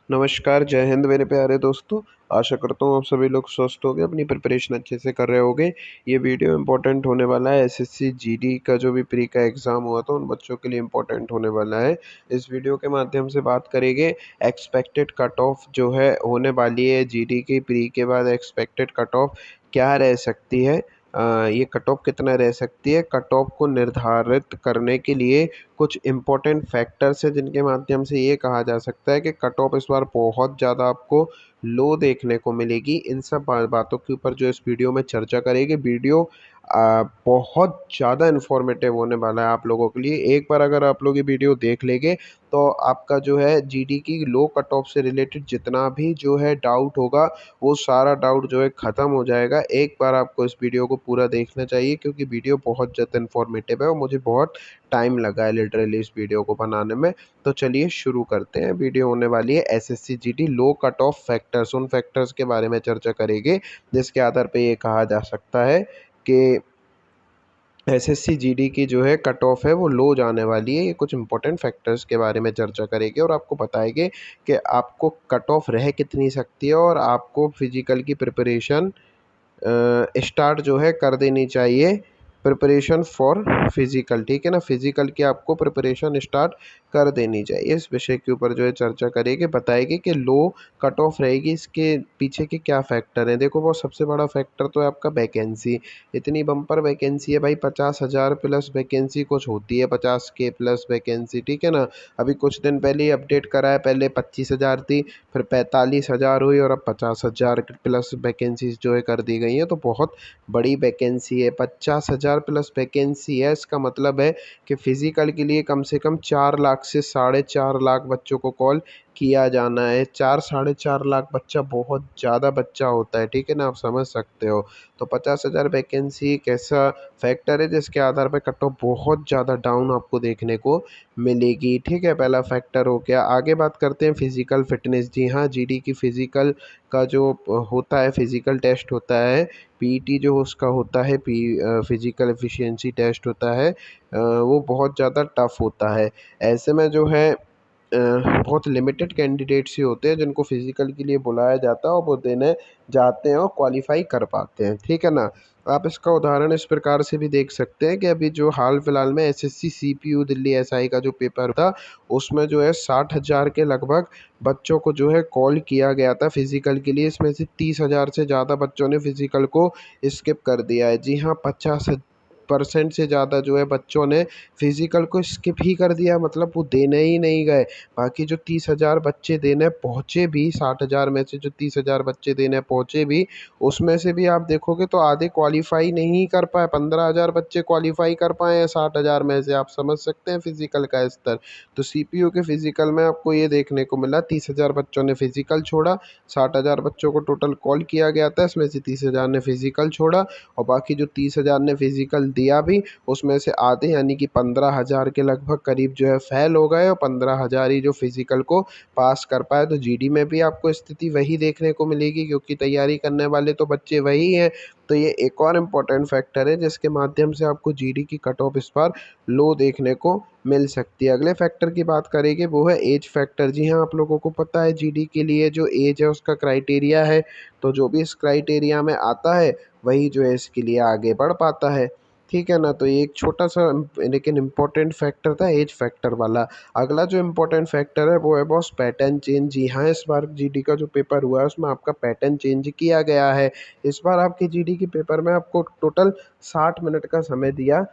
नमस्कार, जय हिंद मेरे प्यारे दोस्तों। आशा करता हूँ आप सभी लोग स्वस्थ होंगे, अपनी प्रिपरेशन अच्छे से कर रहे होंगे। ये वीडियो इम्पोर्टेंट होने वाला है, एसएससी जीडी का जो भी प्री का एग्ज़ाम हुआ था, उन बच्चों के लिए इम्पोर्टेंट होने वाला है। इस वीडियो के माध्यम से बात करेंगे एक्सपेक्टेड कट ऑफ जो है होने वाली है जीडी की प्री के बाद एक्सपेक्टेड कट ऑफ क्या रह सकती है। ये कट ऑफ कितना रह सकती है, कट ऑफ को निर्धारित करने के लिए कुछ इम्पोर्टेंट फैक्टर्स हैं जिनके माध्यम से ये कहा जा सकता है कि कट ऑफ इस बार बहुत ज़्यादा आपको लो देखने को मिलेगी। इन सब बातों के ऊपर जो इस वीडियो में चर्चा करेंगे। वीडियो बहुत ज़्यादा इन्फॉर्मेटिव होने वाला है आप लोगों के लिए। एक बार अगर आप लोग ये वीडियो देख लेंगे तो आपका जो है जीडी की लो कट ऑफ से रिलेटेड जितना भी जो है डाउट होगा, वो सारा डाउट जो है ख़त्म हो जाएगा। एक बार आपको इस वीडियो को पूरा देखना चाहिए क्योंकि वीडियो बहुत ज़्यादा इन्फॉर्मेटिव है और मुझे बहुत टाइम लगा है लिटरली इस वीडियो को बनाने में। तो चलिए शुरू करते हैं। वीडियो होने वाली है एसएससी जीडी लो कट ऑफ फैक्टर्स। उन फैक्टर्स के बारे में चर्चा करेंगे जिसके आधार पे ये कहा जा सकता है कि एसएससी जीडी की जो है कट ऑफ है वो लो जाने वाली है। ये कुछ इंपॉर्टेंट फैक्टर्स के बारे में चर्चा करेंगे और आपको बताएंगे कि आपको कट ऑफ रह कितनी सकती है और आपको फिजिकल की प्रिपरेशन स्टार्ट जो है कर देनी चाहिए। प्रिपरेशन फॉर फिज़िकल, ठीक है ना, फिज़िकल की आपको प्रिपरेशन स्टार्ट कर देनी चाहिए। इस विषय के ऊपर जो है चर्चा करेंगे, बताएंगे कि लो कट ऑफ रहेगी, इसके पीछे के क्या फैक्टर हैं। देखो वो सबसे बड़ा फैक्टर तो है आपका वैकेंसी। इतनी बम्पर वैकेंसी है भाई, 50,000 प्लस वैकेंसी कुछ होती है, 50 के प्लस वैकेंसी, ठीक है ना। अभी कुछ दिन पहले ही अपडेट करा है, पहले 25,000 थी, फिर 45,000 हुई और अब 50,000 प्लस वैकेंसीज जो है कर दी गई हैं। तो बहुत बड़ी वैकेंसी है, 50,000 प्लस वैकेंसी है। इसका मतलब है कि फ़िज़िकल के लिए कम से कम 4 लाख से 4.5 लाख बच्चों को कॉल किया जाना है। 4 साढ़े 4 लाख बच्चा बहुत ज़्यादा बच्चा होता है, ठीक है ना, आप समझ सकते हो। तो 50,000 वैकेंसी एक ऐसा फैक्टर है जिसके आधार पर कट ऑफ बहुत ज़्यादा डाउन आपको देखने को मिलेगी, ठीक है। पहला फैक्टर हो गया। आगे बात करते हैं फिज़िकल फ़िटनेस। जी हाँ, जीडी की फ़िज़िकल का जो होता है, फ़िज़िकल टेस्ट होता है, पीईटी जो उसका होता है, फ़िज़िकल एफिशिएंसी टेस्ट होता है, वो बहुत ज़्यादा टफ़ होता है। ऐसे में जो है बहुत लिमिटेड कैंडिडेट्स ही होते हैं जिनको फ़िज़िकल के लिए बुलाया जाता है और वो देने जाते हैं और क्वालिफ़ाई कर पाते हैं, ठीक है ना। आप इसका उदाहरण इस प्रकार से भी देख सकते हैं कि अभी जो हाल फिलहाल में एसएससी सीपीयू दिल्ली एसआई का जो पेपर था, उसमें जो है 60,000 के लगभग बच्चों को जो है कॉल किया गया था फ़िज़िकल के लिए। इसमें से 30,000 से ज़्यादा बच्चों ने फ़िज़िकल को स्किप कर दिया है। जी हाँ, 50% से ज़्यादा जो है बच्चों ने फ़िज़िकल को स्किप ही कर दिया, मतलब वो देने ही नहीं गए। बाकी जो 30,000 बच्चे देने पहुँचे भी, 60,000 में से जो 30,000 बच्चे देने पहुँचे भी, उसमें से भी आप देखोगे तो आधे क्वालीफ़ाई नहीं कर पाए। 15,000 बच्चे क्वालीफ़ाई कर पाए हैं 60,000 में से। आप समझ सकते हैं फ़िज़िकल का स्तर। तो सीपीयू के फ़िज़िकल में आपको ये देखने को मिला, 30,000 बच्चों ने फ़िज़िकल छोड़ा, 60,000 बच्चों को टोटल कॉल किया गया था, इसमें से 30,000 ने फ़िज़िकल छोड़ा और बाकी जो 30,000 ने फ़िज़िकल दिया भी, उसमें से आधे यानी कि 15,000 के लगभग करीब जो है फ़ेल हो गए और 15,000 ही जो फ़िज़िकल को पास कर पाए। तो जीडी में भी आपको स्थिति वही देखने को मिलेगी क्योंकि तैयारी करने वाले तो बच्चे वही हैं। तो ये एक और इम्पोर्टेंट फैक्टर है जिसके माध्यम से आपको जीडी की कट ऑफ इस बार लो देखने को मिल सकती है। अगले फैक्टर की बात करेंगे, वो है एज फैक्टर। जी हाँ, आप लोगों को पता है जीडी के लिए जो एज है उसका क्राइटेरिया है। तो जो भी इस क्राइटेरिया में आता है वही जो है इसके लिए आगे बढ़ पाता है, ठीक है ना। तो ये एक छोटा-सा लेकिन इम्पोर्टेंट फैक्टर था एज फैक्टर वाला। अगला जो इम्पोर्टेंट फैक्टर है वो है बॉस पैटर्न चेंज। जी हाँ, इस बार जीडी का जो पेपर हुआ है उसमें आपका पैटर्न चेंज किया गया है। इस बार आपके जीडी के पेपर में आपको टोटल 60 मिनट का समय दिया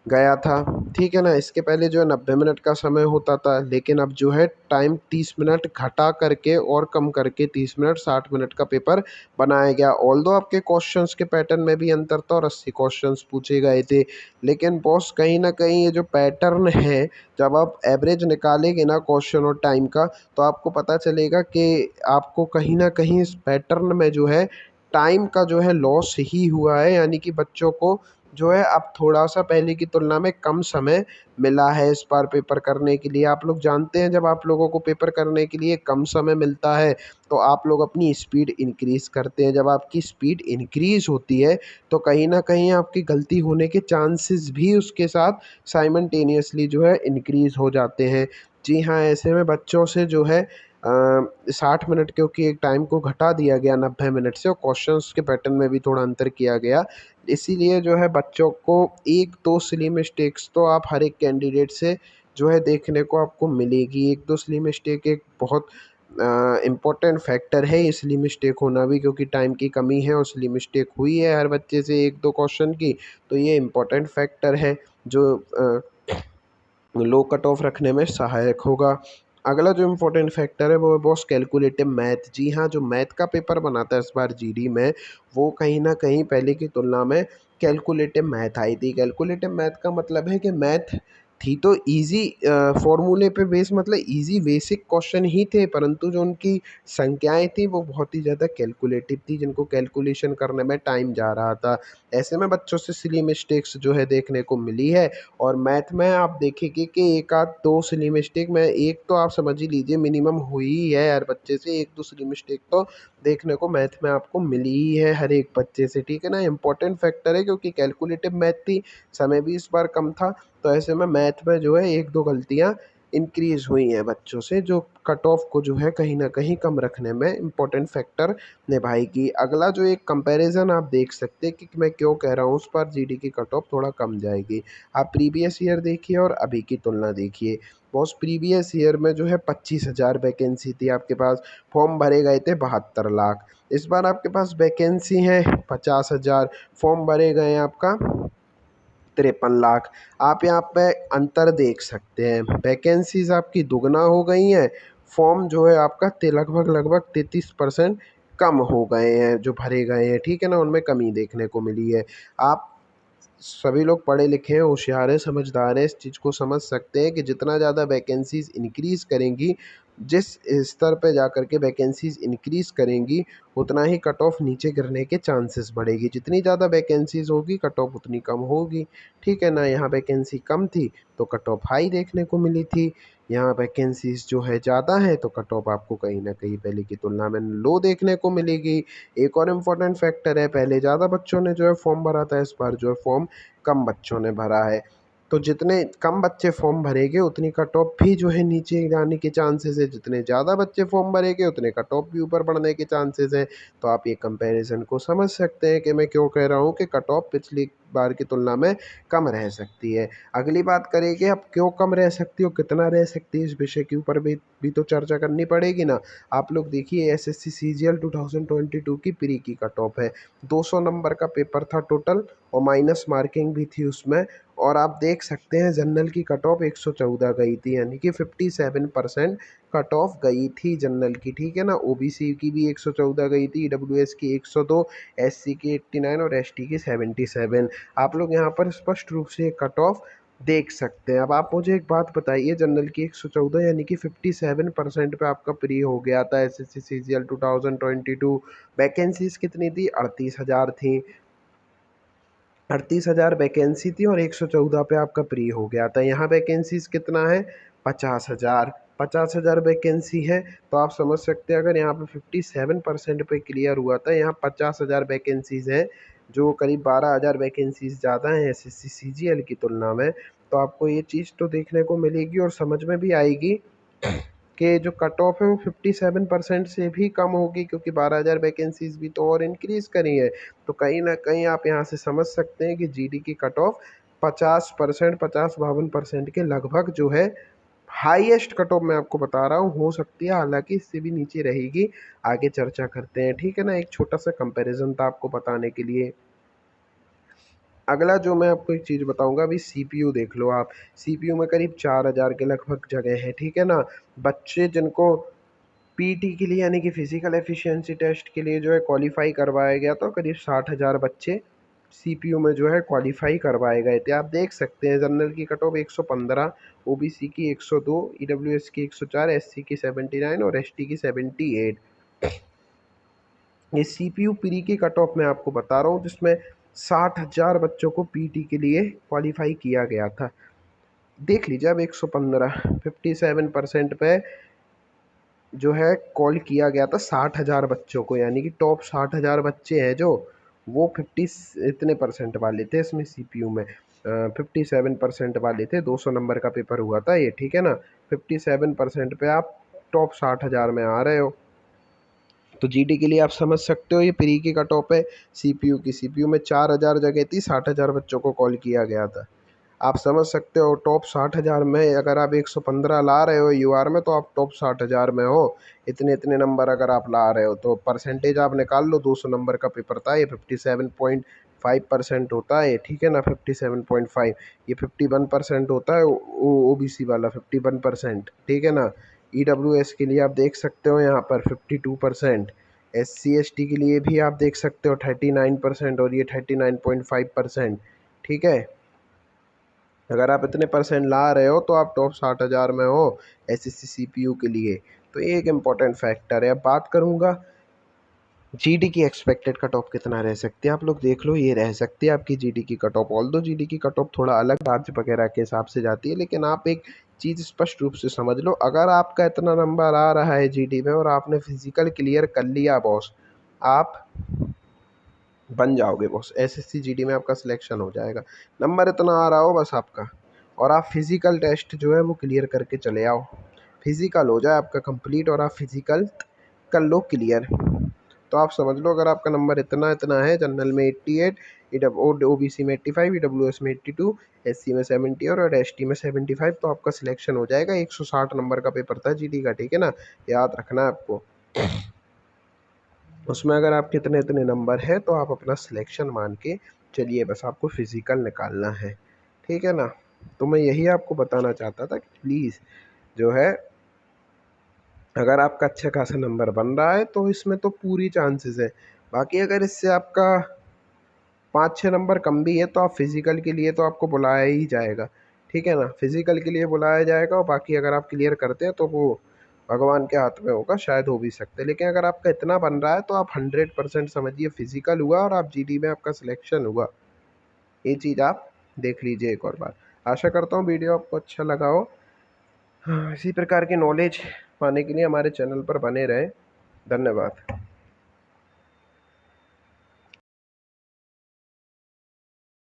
गया था, ठीक है ना। इसके पहले जो है 90 मिनट का समय होता था, लेकिन अब जो है टाइम 30 मिनट घटा करके और कम करके 30 मिनट 60 मिनट का पेपर बनाया गया। ऑल्दो आपके क्वेश्चंस के पैटर्न में भी अंतर था और 80 क्वेश्चंस पूछे गए थे, लेकिन बॉस कहीं न कहीं ये जो पैटर्न है, जब आप एवरेज निकालेंगे ना क्वेश्चन और टाइम का, तो आपको पता चलेगा कि आपको कहीं न कहीं इस पैटर्न में जो है टाइम का जो है लॉस ही हुआ है। यानी कि बच्चों को जो है अब थोड़ा-सा पहले की तुलना में कम समय मिला है इस बार पेपर करने के लिए। आप लोग जानते हैं जब आप लोगों को पेपर करने के लिए कम समय मिलता है, तो आप लोग अपनी स्पीड इंक्रीज़ करते हैं। जब आपकी स्पीड इंक्रीज़ होती है, तो कहीं न कहीं आपकी गलती होने के चांसेस भी उसके साथ साइमल्टेनियसली जो है इंक्रीज़ हो जाते हैं। जी हाँ, ऐसे में बच्चों से जो है 60 मिनट क्योंकि एक टाइम को घटा दिया गया 90 मिनट से, और क्वेश्चंस के पैटर्न में भी थोड़ा अंतर किया गया। इसीलिए जो है बच्चों को 1-2 सिली मिस्टेक्स तो आप हर एक कैंडिडेट से जो है देखने को आपको मिलेगी। 1-2 सिली मिस्टेक एक बहुत इम्पोर्टेंट फैक्टर है ये सिली मिस्टेक होना भी, क्योंकि टाइम की कमी है और सिली मिस्टेक हुई है हर बच्चे से 1-2 क्वेश्चन की, तो ये इम्पोर्टेंट फैक्टर है जो लो कट ऑफ रखने में सहायक होगा। अगला जो इम्पोर्टेंट फैक्टर है वो है बॉस कैलकुलेटिव मैथ। जी हाँ, जो मैथ का पेपर बनाता है इस बार जीडी में, वो कहीं न कहीं पहले की तुलना में कैलकुलेटिव मैथ आई थी। कैलकुलेटिव मैथ का मतलब है कि मैथ थी तो ईज़ी, फ़ॉर्मूले पे बेस मतलब ईज़ी बेसिक क्वेश्चन ही थे, परंतु जो उनकी संख्याएँ थी वो बहुत ही ज़्यादा कैलकुलेटिव थी, जिनको कैलकुलेशन करने में टाइम जा रहा था। ऐसे में बच्चों से सिली मिस्टेक्स जो है देखने को मिली है। और मैथ में आप देखेंगे कि 1 आध 2 सिली मिस्टेक में, एक तो आप समझ ही लीजिए मिनिमम हुई ही है हर बच्चे से, 1-2 सिली मिस्टेक तो देखने को मैथ में आपको मिली ही है हर एक बच्चे से, ठीक है ना? इम्पोर्टेंट फैक्टर है क्योंकि कैलकुलेटिव मैथ थी, समय भी इस बार कम था, तो ऐसे में मैथ में जो है 1-2 गलतियाँ इंक्रीज़ हुई हैं बच्चों से, जो कट ऑफ को जो है कहीं न कहीं कम रखने में इम्पोर्टेंट फैक्टर निभाएगी। अगला जो एक कंपैरिज़न आप देख सकते हैं कि मैं क्यों कह रहा हूँ उस पर जीडी की कट ऑफ थोड़ा कम जाएगी। आप प्रीवियस ईयर देखिए और अभी की तुलना देखिए। बॉस प्रीवियस ईयर में जो है 25,000 वैकेंसी थी आपके पास, फॉर्म भरे गए थे 72 लाख। इस बार आपके पास वैकेंसी है 50,000, फॉर्म भरे गए हैं आपका 53 लाख। आप यहाँ पे अंतर देख सकते हैं, वैकेंसीज़ आपकी दुगना हो गई हैं, फॉर्म जो है आपका लगभग 33% कम हो गए हैं जो भरे गए हैं, ठीक है ना? उनमें कमी देखने को मिली है। आप सभी लोग पढ़े लिखे हैं, होशियार हैं, समझदार हैं, इस चीज़ को समझ सकते हैं कि जितना ज़्यादा वैकेंसीज़ इंक्रीज़ करेंगी, जिस स्तर पे जाकर के वैकेंसीज़ इंक्रीज़ करेंगी, उतना ही कट ऑफ नीचे गिरने के चांसेस बढ़ेगी। जितनी ज़्यादा वैकेंसीज़ होगी, कट ऑफ उतनी कम होगी, ठीक है ना? यहाँ वैकेंसी कम थी तो कट ऑफ हाई देखने को मिली थी, यहाँ वैकेंसीज़ जो है ज़्यादा है तो कट ऑफ आपको कहीं न कहीं पहले की तुलना में लो देखने को मिलेगी। एक और इम्पोर्टेंट फैक्टर है, पहले ज़्यादा बच्चों ने जो है फॉर्म भरा था, इस बार जो है फॉर्म कम बच्चों ने भरा है। तो जितने कम बच्चे फॉर्म भरेंगे उतनी कट ऑफ भी जो है नीचे जाने के चांसेस है, जितने ज़्यादा बच्चे फॉर्म भरेंगे उतने कट ऑफ भी ऊपर बढ़ने के चांसेस हैं। तो आप ये कंपैरिज़न को समझ सकते हैं कि मैं क्यों कह रहा हूँ कि कट ऑफ पिछली बार की तुलना में कम रह सकती है। अगली बात करें कि अब क्यों कम रह सकती है और कितना रह सकती है, इस विषय के ऊपर भी तो चर्चा करनी पड़ेगी ना। आप लोग देखिए एसएससी सीजीएल 2022 की प्री की कट ऑफ है, 200 नंबर का पेपर था टोटल और माइनस मार्किंग भी थी उसमें, और आप देख सकते हैं जनरल की कट ऑफ 114 गई थी, यानी कि 57% कट ऑफ गई थी जनरल की, ठीक है ना? ओबीसी की भी 114 गई थी, ईडब्ल्यूएस की 102, एससी की 89 और एसटी की 77। आप लोग यहाँ पर स्पष्ट रूप से कट ऑफ देख सकते हैं। अब आप मुझे एक बात बताइए, जनरल की 114 यानी कि 57% पे आपका प्री हो गया था एसएससी सीजीएल 2022, वैकेंसीज कितनी थी? 38,000 थी, 38,000 वैकेंसी थी और 114 पे आपका प्री हो गया था। यहाँ वैकेंसीज कितना है? 50,000, 50,000 वैकेंसी है, तो आप समझ सकते हैं अगर यहाँ पे 57% पे क्लियर हुआ था, यहाँ 50,000 वैकेंसीज हैं, जो करीब 12,000 वैकेंसीज ज़्यादा हैं एसएससी सीजीएल की तुलना में। तो आपको ये चीज़ तो देखने को मिलेगी और समझ में भी आएगी कि जो कट ऑफ है वो 57% से भी कम होगी, क्योंकि 12,000 वैकेंसीज भी तो और इंक्रीज़ करी है। तो कहीं न कहीं आप यहाँ से समझ सकते हैं कि जीडी की कट ऑफ 50%, 50-52% के लगभग जो है हाईएस्ट कट ऑफ मैं आपको बता रहा हूँ हो सकती है, हालाँकि इससे भी नीचे रहेगी। आगे चर्चा करते हैं, ठीक है ना? एक छोटा-सा कंपैरिज़न था आपको बताने के लिए। अगला जो मैं आपको एक चीज़ बताऊँगा, अभी सीपीयू देख लो आप। सीपीयू में करीब 4,000 के लगभग जगह है, ठीक है ना? बच्चे जिनको पीटी के लिए यानी कि फिजिकल एफिशिएंसी टेस्ट के लिए जो है क्वालिफाई करवाया गया, तो करीब 60,000 बच्चे सीपीयू में जो है क्वालिफाई करवाए गए थे। आप देख सकते हैं जनरल की कट ऑफ 115, ओबीसी की 102, ईडब्ल्यूएस की 104, एससी की 79 और एसटी की 78। ये सीपीयू प्री की कट ऑफ मैं आपको बता रहा हूँ, जिसमें 60,000 बच्चों को पीटी के लिए क्वालिफाई किया गया था। देख लीजिए अब 115, 57% पे जो है कॉल किया गया था 60,000 बच्चों को, यानी कि टॉप 60,000 बच्चे हैं जो, वो 50 इतने परसेंट वाले थे इसमें सीपीयू में, 57% वाले थे। 200 नंबर का पेपर हुआ था ये, ठीक है ना? 57% पे आप टॉप 60,000 में आ रहे हो। तो जीडी के लिए आप समझ सकते हो ये प्री की कट ऑफ है। सीपीयू की, सीपीयू में 4000 जगह थी, 60,000 बच्चों को कॉल किया गया था। आप समझ सकते हो टॉप 60,000 में अगर आप 115 ला रहे हो यूआर में, तो आप टॉप 60,000 में हो। इतने इतने नंबर अगर आप ला रहे हो तो परसेंटेज आप निकाल लो। 200 नंबर का पेपर था, ये 57.5% होता है, ठीक है ना। 57.5, ये 51% होता है ओबीसी वाला, 51%, ठीक है ना। ईडब्ल्यूएस के लिए आप देख सकते हो यहाँ पर 52%, SC ST के लिए भी आप देख सकते हो 39%, और ये 39.5%, ठीक है। अगर आप इतने परसेंट ला रहे हो तो आप टॉप 60,000 में हो SSC CPU के लिए। तो ये एक इम्पॉर्टेंट फैक्टर है। अब बात करूँगा जीडी की एक्सपेक्टेड कट ऑफ कितना रह सकती है। आप लोग देख लो, ये रह सकती है आपकी जीडी की कट ऑफ। ऑल दो जीडी की कट ऑफ थोड़ा अलग राज्य वगैरह के हिसाब से जाती है, लेकिन आप एक चीज़ स्पष्ट रूप से समझ लो, अगर आपका इतना नंबर आ रहा है जीडी में और आपने फिजिकल क्लियर कर लिया बॉस, आप बन जाओगे बॉस। SSC जीडी में आपका सिलेक्शन हो जाएगा। नंबर इतना आ रहा हो बस आपका, और आप फिजिकल टेस्ट जो है वो क्लियर करके चले आओ। फिजिकल हो जाए आपका कंप्लीट और आप फिजिकल कर लो क्लियर, तो आप समझ लो अगर आपका नंबर इतना इतना है, जनरल में 88, ओबीसी में 85, ईडब्ल्यूएस में 82, SC में 70 और ST में 75, तो आपका सिलेक्शन हो जाएगा। 160 नंबर का पेपर था जीडी का, ठीक है ना, याद रखना है आपको। उसमें अगर आपके इतने इतने नंबर है तो आप अपना सिलेक्शन मान के चलिए, बस आपको फिजिकल निकालना है, ठीक है ना। तो मैं यही आपको बताना चाहता था कि प्लीज़ जो है, अगर आपका अच्छा खासा नंबर बन रहा है तो इसमें तो पूरी चांसेस है। बाकी अगर इससे आपका 5-6 नंबर कम भी है तो आप फिज़िकल के लिए तो आपको बुलाया ही जाएगा, ठीक है ना। फिज़िकल के लिए बुलाया जाएगा, और बाकी अगर आप क्लियर करते हैं तो वो भगवान के हाथ में होगा, शायद हो भी सकते हैं। लेकिन अगर आपका इतना बन रहा है तो आप 100% समझिए फिज़िकल हुआ और आप जीडी में आपका सिलेक्शन हुआ। ये चीज़ आप देख लीजिए एक और बार। आशा करता हूँ वीडियो आपको अच्छा लगा हो। हाँ, इसी प्रकार की नॉलेज पाने के लिए हमारे चैनल पर बने रहें। धन्यवाद।